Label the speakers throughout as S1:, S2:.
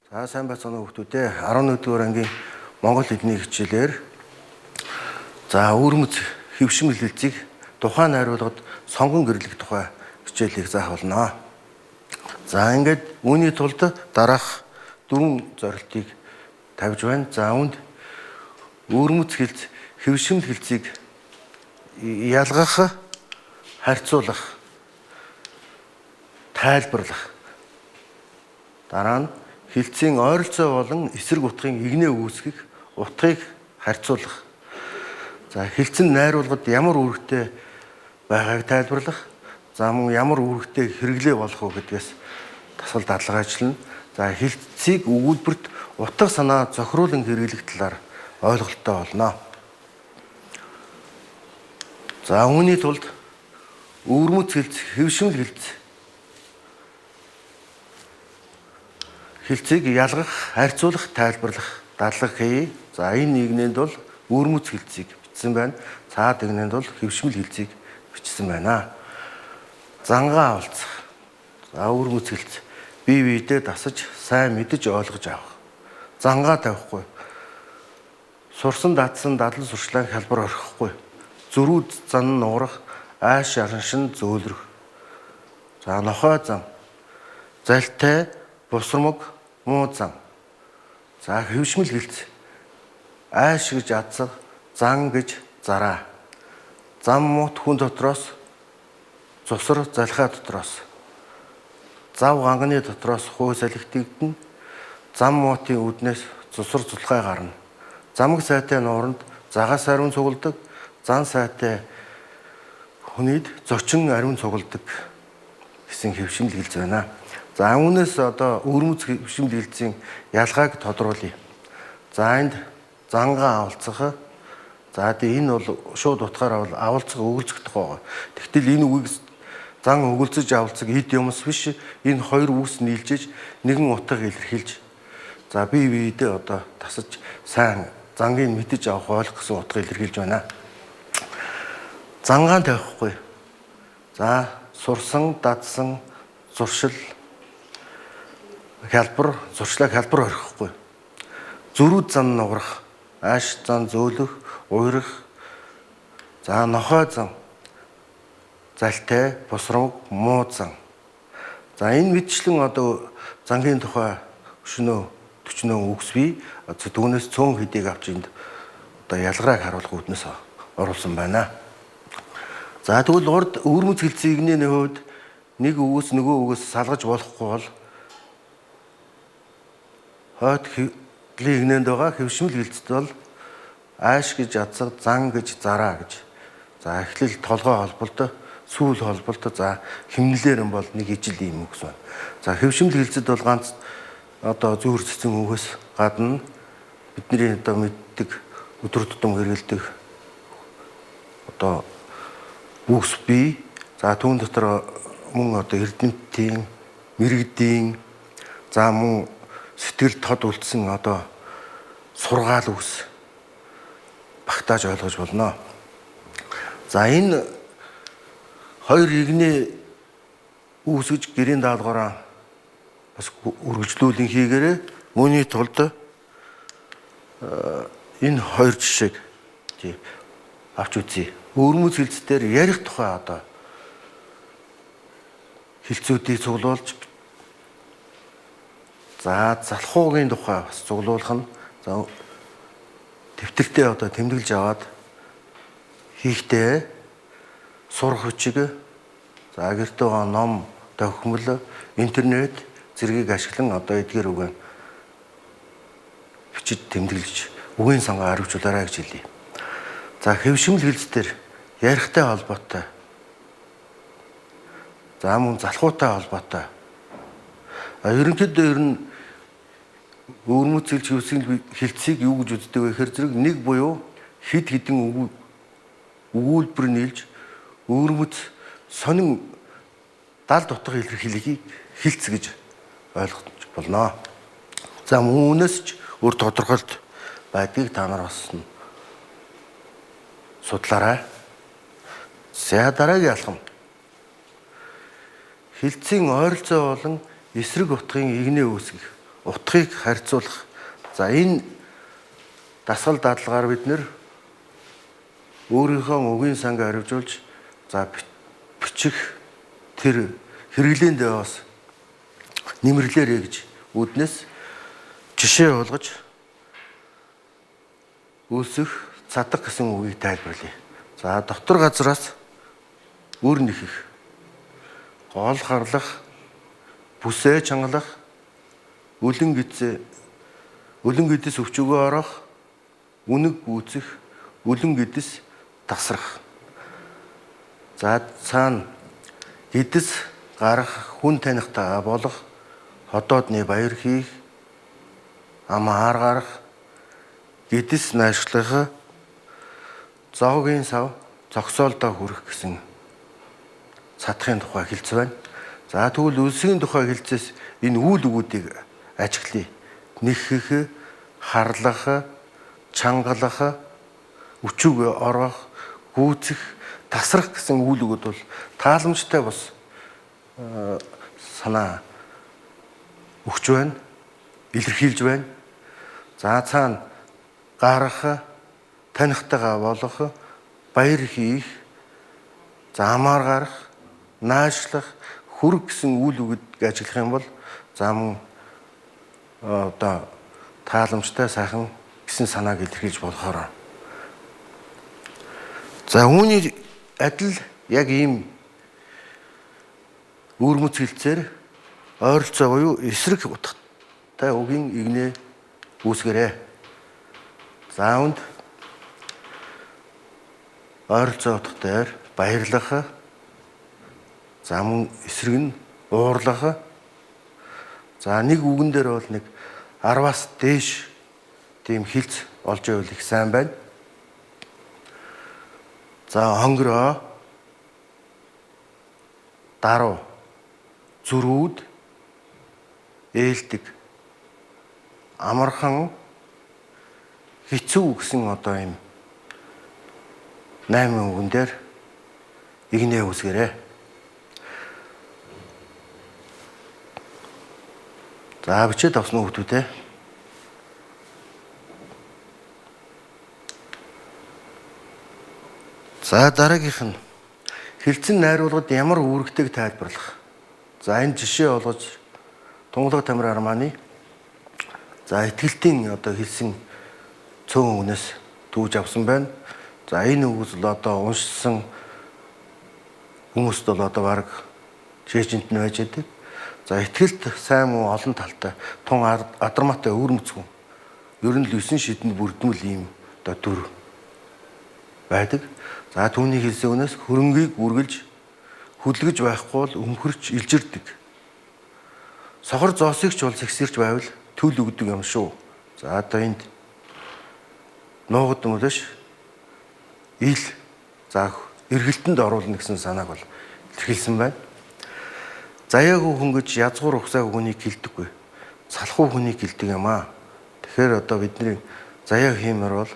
S1: За сайн байцгаана уу хүмүүстээ 11-р ангийн Монгол хэлний хичээлээр өвөрмөц хэвшин хэлэлцгийг тухайн найруулгад сонгон гэрлэх тухай хичээлийг заах болно. За ингээд үүний тулд дараах 4 зорилтыг тавьж байна. За үүнд өвөрмөц хэлц хэвшин хэлцгийг ялгах, харьцуулах, тайлбарлах. Дараа нь хэлцийн ойролцоо болон эсрэг утгын игнээ үүсгэх, утгыг харьцуулах. За хэлцэн найруулгад ямар үүрэгтэй байгааг тайлбарлах. За мөн ямар үүрэгтэй хэрэглээ болох уу гэдгээс тасал дадлага ажиллана. За хэлцийг өгүүлбэрт утга санаа зохируулан хэрэглэх талаар ойлголттой болно. За үүний тулд өвөрмөц хэлц, хэвшмэл хэлц хэлцийг ялгах, харьцуулах, тайлбарлах дадлага хий. За энэ нэгнэнд бол өвөрмөц хэлцийг бичсэн байна. Цаад нэгнэнд бол хэвшмэл хэлцийг бичсэн байна. Зангаа авалцах. За өвөрмөц хэлц бие биедээ дасаж сайн мэдэж ойлгож авах. Зангаа тавихгүй. Сурсан дадсан дадлан сурчлагын хялбар орхихгүй. Зөрүүд зан нуурах, ааш араншин зөөлрөх. За нохой зам. Залтай, бусрамг, муу зам. За хэвшмэл хэлц. Ааш гэж адсах, зан гэж зараа. Зам мут хүн дотроос, цусар залхаа дотроос. Зав ганганы дотроос хүй салхитэгдэн. Зам муутын үднээс цусар цулхай гарна. Замг сайтай нууранд загас ариун цугладаг. Зан сайтай хүнийд зочин ариун цугладаг гэсэн хэвшмэл хэлц байна. За үүнээс өвөрмөц хэвшмэл хэлцийн ялгааг тодруулъя. За энд зангаа авалцах. За энэ бол шууд утгаараа бол авалцах өгүүлцэх байгаа. Тэгтэл энэ үгийг зан өгүүлцэж авалцах эд юмс биш. Энэ хоёр үгс нийлжиж нэгэн утга илэрхийлж. За бие биедээ тасаж сайн зангийг мэдэж авах ойлгох гэсэн утга илэрхийлж байна. Зангаан тавихгүй. За сурсан, дадсан, зуршил хялбар, зуршлаг хялбар орхихгүй. Зөрүүд зан нуурах, ааш зан зөөлөх, уйрах. За нохой зан. Залтай, бусрамг, муу зан. За энэ мэдчлэн зангийн тухай өшнөө 40 үгс бий. Түүнээс цөөн хэдийг авч энд ялгарыг харуулах үүднээс оруулсан байна. За тэгвэл урд өвөрмөц хэлцгийн хувьд нэг үгээс нөгөө үгээс салгаж болохгүй бол хойд игнэнд байгаа хэвшмэл хэлцэд бол ааш гэж адсаг, зан гэж зараа гэж. За эхлэл толгой холболт, сүүл холболт, за химнэлээр нь бол нэг ижил юм үгс байна. За хэвшмэл хэлцэд бол ганц зүүр цэцэн үгээс гадна бидний мэддэг өдөр тутам хэрэгэлдэг үгс бий. За түүн дотор мөн эрдэмтдийн, мэрэгдийн, за мөн сэтгэл тод үлдсэн сургаал үгс багтааж ойлгож болно. За энэ хоёр игнээ үүсгэж гэрийн даалгавраа бас үргэлжлүүлэн хийгээрээ үүний тулд энэ хоёр жишээг авч үзье. Өвөрмөц хэлцээр ярих тухай хэлцүүдийг цуглуулж, за залхуугийн тухай бас цуглуулах нь. За тэмдэглэлтэй тэмдэглэж аваад хийхдээ сурах хүчиг, за гэртээ байгаа ном, тохиомл, интернет зэргийг ашиглан эдгээр үгээ бичиж тэмдэглэж үгийн сангаа хариуцуулаарай гэж хэлье. За хэвшмэл хэлцээр ярихтай холбоотой. За мөн залхуутай холбоотой. Ерөнхийдөө өвөрмөц хэвшмэл хэлцийг юу гэж үздэг вэ гэхээр зэрэг нэг буюу хэд хэдэн өгүүлбэр нийлж өвөрмөц сонин далд утга илэрхийлэхийг хэлц гэж ойлгож болно. За мөн үүнээс ч өөр тодорхойлт байдгийг та нар бас судлаарай. За дараагийн алхам. Хэлцийн ойролцоо болон эсрэг утгын игнээ үүсгэх, утгыг харьцуулах. За энэ дасгал даатгалгаар бид нэр өөрийнхөө үгийн санг хариуцуулж за бичих тэр хэрэглээндээ бас нэмэрлээрэй гэж үүднээс жишээ болгож үүсэх цадах гэсэн үгийг тайлбарлая. За дотор газраас үр нэхэх, гол харлах, бүсээ чангалах, үлэн гэдэс өвчөгөө орох, үнэг гүйцэх, үлэн гэдэс тасрах. За цаана гэдэс гарах, хүн танихтаа болох, хотоодны баяр хийх, амаар гарах, гэдэс наашглах, зоогийн сав зогсоолдоо хүрэх гэсэн цадахын тухай хэлж байна. За тэгвэл үлсгийн тухай хэлцээс энэ үйл өгүүдийг ажиглая. Нэхэх, харлах, чангалах, өчөг орох, гүйцэх, тасрах гэсэн үйл өгүүд бол тааламжтай бас санаа өгч байна, илэрхийлж байна. За цаана гарах, танихтайгаа болох, баяр хийх, за амаар гарах, наашлах, хүрэх гэсэн үйл өгөд ажиглах юм бол зам одоо тааламжтай сайхан гэсэн санааг илэрхийлж болохоор. За үүний адил яг ийм үүрмэц хэлцээр ойролцоо буюу эсрэг утгатай үгийн игнээ үүсгэрээ. За үүнд ойролцоо утгатай баярлах, за мөн эсрэг нь уурлах. За нэг үгэн дээр бол нэг 10-аас дээш тийм хэлц олж байвал их сайн байна. За хонгороо, даруу, зүрүүд, ээлдэг, амархан, хэцүү гэсэн одоо юм 8 үгэн дээр игнээ үүсгэрээ. За бичээд авсан хүүхдүүдээ. За дараагийнх нь хэлцэн найруулгад ямар үүрэгтэйг тайлбарлах. За энэ жишээ болгож Тунгалаг Тамир Арманы за итгэлтийн одоо хэлсэн цөөн үгнээс түүж авсан байна. За энэ үгс л одоо уншсан хүмүүст бол одоо баг шээжинт нь байж байдаг. За итгэлт сайн муу олон талтай тун адармаатай өвөрмөцгөн. Ер нь л 9 шидэнд бүрдмэл ийм одоо төр байдаг. За түүний хэлсэн үнээс хөрөнгийг үргэлж хөдөлгөж байхгүй бол өмхөрч илжирдэг. Сохор зоосыгч бол сэгсэрч байвал төл өгдөг юм шүү. За одоо энд нуугад мөлөш ил за эргэлтэнд оруулна гэсэн санааг бол илэрхийлсэн байна. Заяагүй хүн гэж язгуур ухсаагүй хүнийг гэлдэггүй. Салхуу хүнийг гэлдэг юм аа. Тэгэхээр одоо бидний заяа хиймээр бол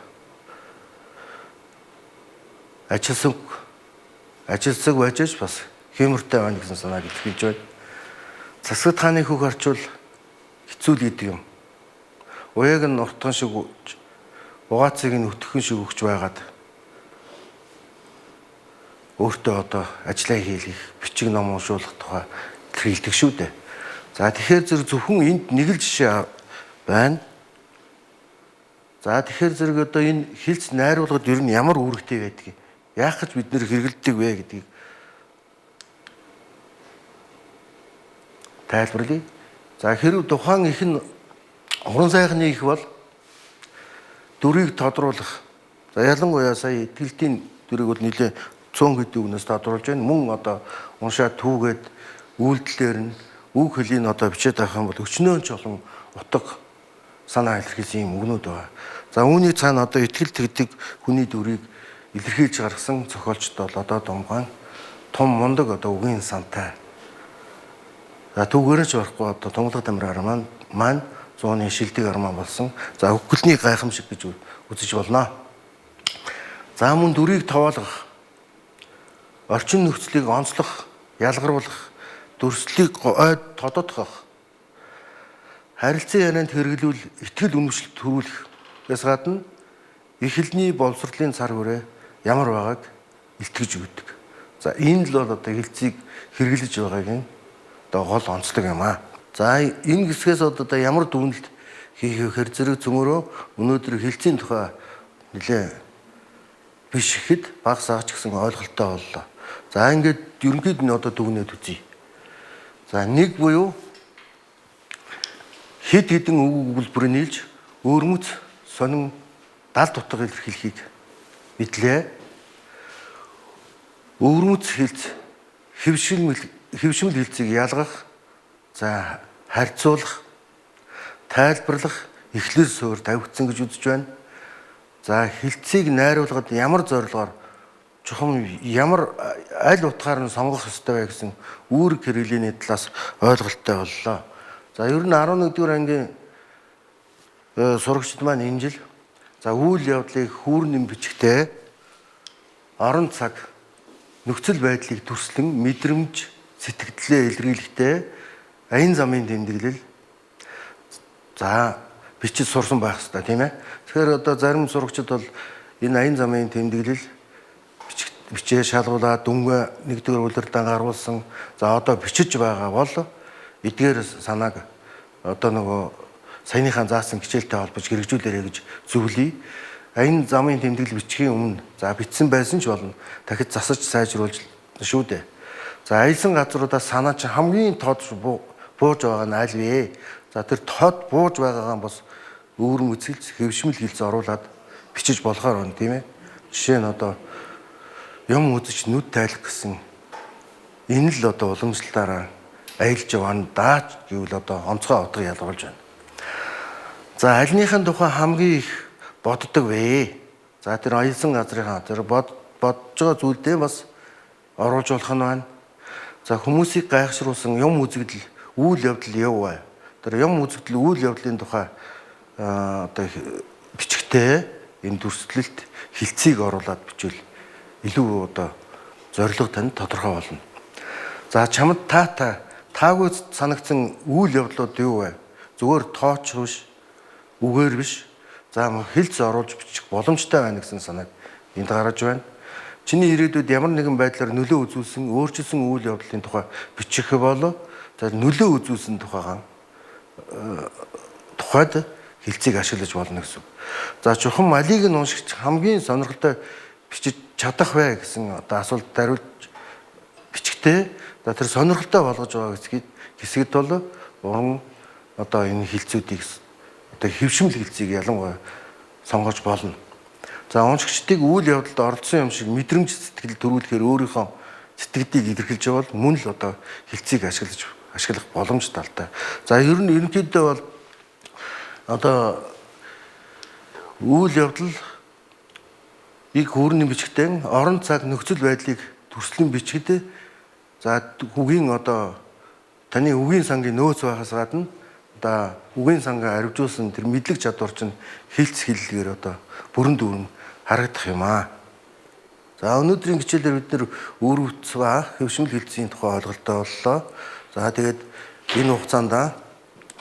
S1: ажилсаг байж бас хэмэртэй байна гэсэн санааг илэрхийлж байна. Засаг хааны хөх орчвол хэцүү л гэдэг юм. Уяаг нь уртхан шиг угаацыг нь өтгөн шиг өгч байгаад өөртөө одоо ажиллаа хийх, бичиг ном уншуулах тухай илэрхийлдэг шүү дээ. За тэгэхээр зөвхөн энд нэг л жишээ байна. За тэгэхээр зэрэг одоо энэ хэлц найруулгад ер нь ямар үүрэгтэй байдгийг яах гэж бид нэр хэрэгэлдэг вэ гэдгийг тайлбарлая. За хэрв тухайн их нь уран сайхны их бол дүрийг тодруулах. За ялангуяа сая итгэлтийн дүрийг бол нэлээ 100 хэдэн үгнээс тодруулж байна. Мөн одоо уншаад түүгээд үйлдэлээр нь үг хөлийн одоо бичээд авах юм бол өчнөөн ч олон утга санаа илэрхийлсэн юм үгнүүд байна. За үүний цаана одоо итгэлт гэдэг хүний дүрийг илэрхийлж гаргасан зохиолчд бол одоо Думгаан том мундаг одоо үгийн сантай. За түүгээрээ ч барахгүй одоо Тунгалаг Тамир Арман маань 100-ны шилдэг арман болсон. За өггөлний гайхамшиг гэж үзэж болно. За мөн дүрийг тоолгох, орчин нөхцөлийг онцлох, ялгаруулах, дүрслэлийг ойд тодотгох, харилцан ярианд хэрэглүүл итгэл үнэмшилт төрүүлэхээс гадна их хэлний боловсролын цар хүрээ ямар байгааг илтгэж өгдөг. За энэ л бол одоо хэлцийг хэрэглэж байгаагийн одоо гол онцлог юм аа. За энэ хэсгээс одоо ямар дүгнэлт хийх вэхээр зэрэг цөмөрөө өнөөдөр хэлцийн тухай нэлээ биш ихэд баг саач гэсэн ойлголттой боллоо. За ингээд ерөнхийд нь одоо дүгнээд үзье. За нэг буюу хэд хэдэн үг өгүүлбэр нийлж өөрмөц сонин дал дутга илэрхийлэхийг мэдлээ. Өвөрмөц хэлц хэвшмэл хэлцийг ялгах, за харьцуулах, тайлбарлах эхлэл суурь тавигдсан гэж үзэж байна. За хэлцийг найруулахад ямар зорилгоор чухам ямар аль утгаар нь сонгох ёстой вэ гэсэн үүрэг хэрэглээний талаас ойлголттой боллоо. За ер нь 11-р ангийн сурагчид маань энэ жил за үйл явдлыг хүүрнэн бичгтээ орон цаг нөхцөл байдлыг төрслөн мэдрэмж сэтгэлдээ илэрхийлэхдээ аян замын тэмдэглэл за бичиж сурсан байх хэрэгтэй тийм ээ. Тэгэхээр одоо зарим сурагчид бол энэ аян замын тэмдэглэл бичээ шалгуулаад дүнгээ нэгдүгээр улирдан гаргуулсан. За одоо бичиж байгаа бол эдгээр санааг одоо нөгөө саяныхаа заасан хичээлтэй холбож хэрэгжүүлээрэй гэж зөвлөе. Аян замын тэмдэглэл бичгийн өмнө за бичсэн байсан ч болно. Дахид засаж сайжруулж шүү дээ. За аялсан газруудаас санаа чи хамгийн тод бууж байгаа нь аль вэ? За тэр тод бууж байгаагаа бас өөрөм үзэлц хэвшмэл хэлц оруулаад бичиж болохоор байна тийм ээ. Жишээ нь одоо юм үзэж нүд тайлах гэсэн энэ л одоо уламжлалтаараа аялж яваа даач гэвэл одоо онцгой утга ялгуулж байна. За альныхын тухай хамгийн их боддог вэ? За тэр аялсан газрынхаа тэр бодож байгаа зүйлдээ бас оруулж болох нь байна. За хүмүүсийг гайхшруулсан юм үзэгдэл үйл явдал яваа. Тэр юм үзэгдэл үйл явдлын тухай одоо бичгтээ энэ дүрслэлт хэлцийг оруулаад бичвэл илүү одоо зорилго танд тодорхой болно. За чамд таагүй санагдсан үйл явдлууд юу вэ? Зүгээр тооч биш, үгээр биш. За хэлц оруулж бичих боломжтой байна гэсэн санааг энд гаргаж байна. Чиний ирээдүйд ямар нэгэн байдлаар нөлөө үзүүлсэн, өөрчилсөн үйл явдлын тухай бичих болоо. За нөлөө үзүүлсэн тухайд хэлцийг ашиглаж болно гэсэн. За чухам алийг нь уншигч хамгийн сонирхолтой бичиж чадах вэ гэсэн одоо асуулт хариулж бичгтээ за тэр сонирхолтой болгож байгаа хэсэгт бол уран одоо энэ хэлцүүдийг одоо хэвшмэл хэлцийг ялангуяа сонгож болно. За уншигчдыг үйл явдалд оролцсон юм шиг мэдрэмж сэтгэл төрүүлэхээр өөрийнхөө сэтгэлдийг илэрхийлж байгаа бол мөн л одоо хэлцийг ашиглах боломж талтай. За ер нь ерөнхийдөө бол одоо үйл явдал ийг хүүрний бичгтэн орон цаг нөхцөл байдлыг төрслөн бичгэд за үгийн одоо таны үгийн сангийн нөөц байхаас гадна одоо үгийн сангаа арвижуулсан тэр мэдлэг чадвар чинь хэлц хэллэгээр одоо бүрэн дүүрэн харагдах юм аа. За өнөөдрийн хичээлээр бид нэр өөрөвц ба хэвшмэл хэлцийн тухай ойлголттой боллоо. За тэгээд энэ хугацаанд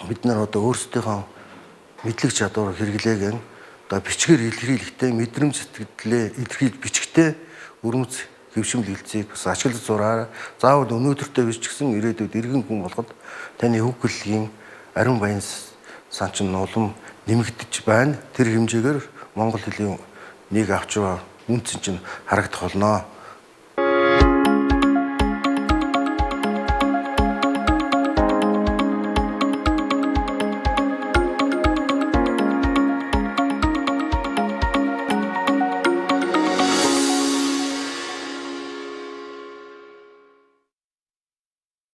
S1: бид нар одоо өөрсдийнхөө мэдлэг чадвар хэрэглээг нь одоо бичгээр илэрхийлэхдээ мэдрэмж сэтгэлдээ илэрхийлж бичгтээ өрмөц хэвшмэл хэлцийг бас ашиглаж зураарай. Заавал өнөөдөртөө биш ч гэсэн ирээдүйд иргэн хүн болгоод таны хүүхэлгийн ариун баян санчин улам нэмэгдэж байна. Тэр хэмжээгээр монгол хэлний нэг авч байгаа үнцэн чинь харагдах болно.